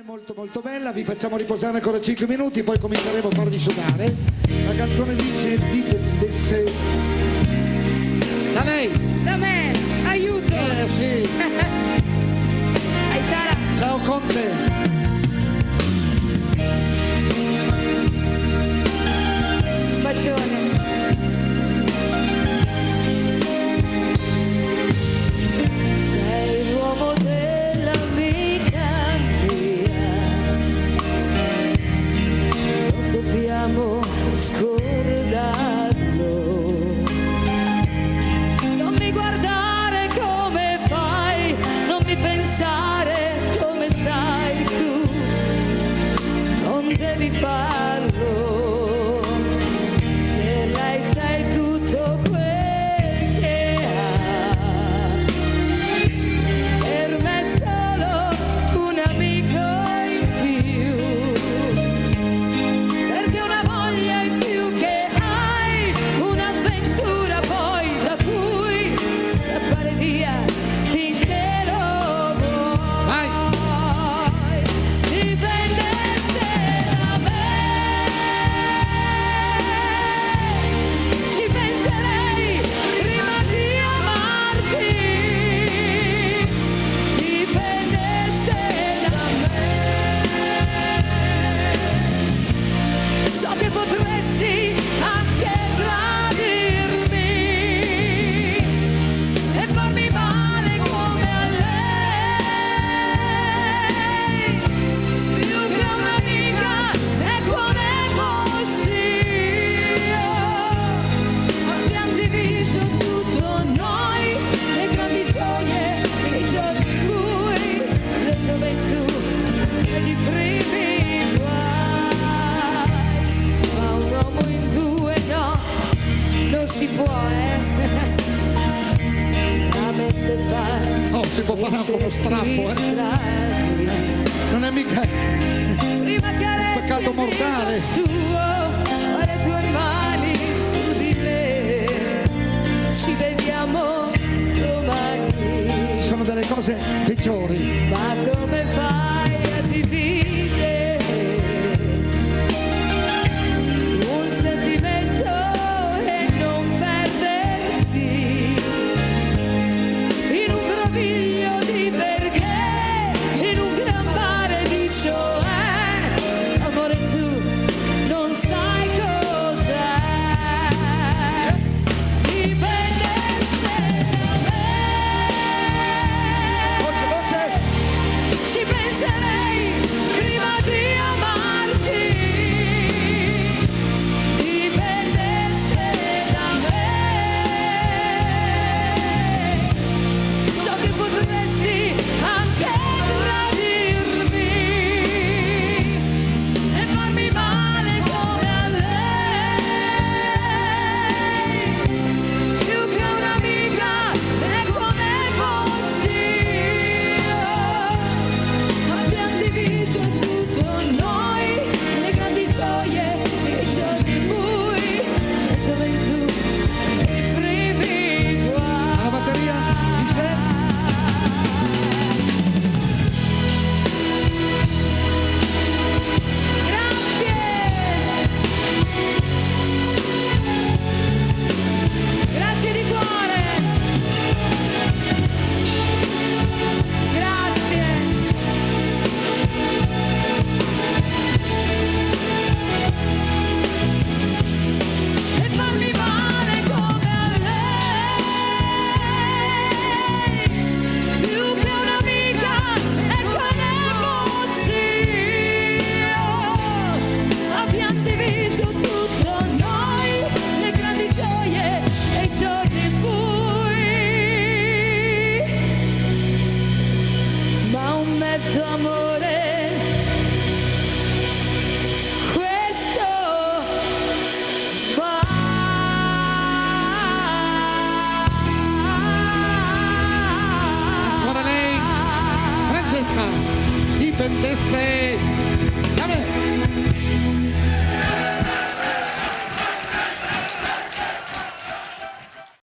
molto molto bella, vi facciamo riposare ancora 5 minuti, poi cominceremo a farvi sudare. La canzone dice dipendesse da lei. Da me, aiuto! Sì. Ai Sara! Ciao Conte! Un bacione! Sei l'uomo della vita mia, non dobbiamo scordarlo. Non mi guardare come fai, non mi pensare come sai tu, non devi farlo, per lei sei tutto quel che ha. Per me è solo un amico in più, perché una voglia in più che hai, un'avventura poi da cui scappare via finché lo vuoi. Dipende se da me, ci penserei prima di amarti. Dipendesse da me, so che potresti anche tradirmi e farmi male come a lei, più che un'amica e come fossi io. Abbiamo diviso tutto noi, le grandi gioie e i giorni bui, la gioventù e i primi guai. Ma un uomo in due no, non si può, la mente fa Oh, si può fare anche uno strappo, non è mica prima che peccato mortale. suo, ma le tue mani su di me, ci vediamo domani. Ci sono delle cose peggiori. Ma come fai a dividere un sentimento e non perderti in un groviglio di perché, in un gran mare di cioè, amore tu non sai cos'è. Dipendesse da me, Voce, voce! ci penserei prima di amarti. Dipendesse da me, so che potresti anche tradirmi e farmi male come a lei, più che un'amica e come fossi io. Abbiamo diviso tutto noi, le grandi gioie e i giorni bui, la gioventù e i primi guai. La batteria di sé. Grazie di cuore. Grazie. E farmi male come a lei, più che un'amica e come fossi io. Abbiamo diviso tutto noi, le grandi gioie e i giorni bui, ma un mezzo amore questo fa. Ancora lei, Francesca, dipendesse da me.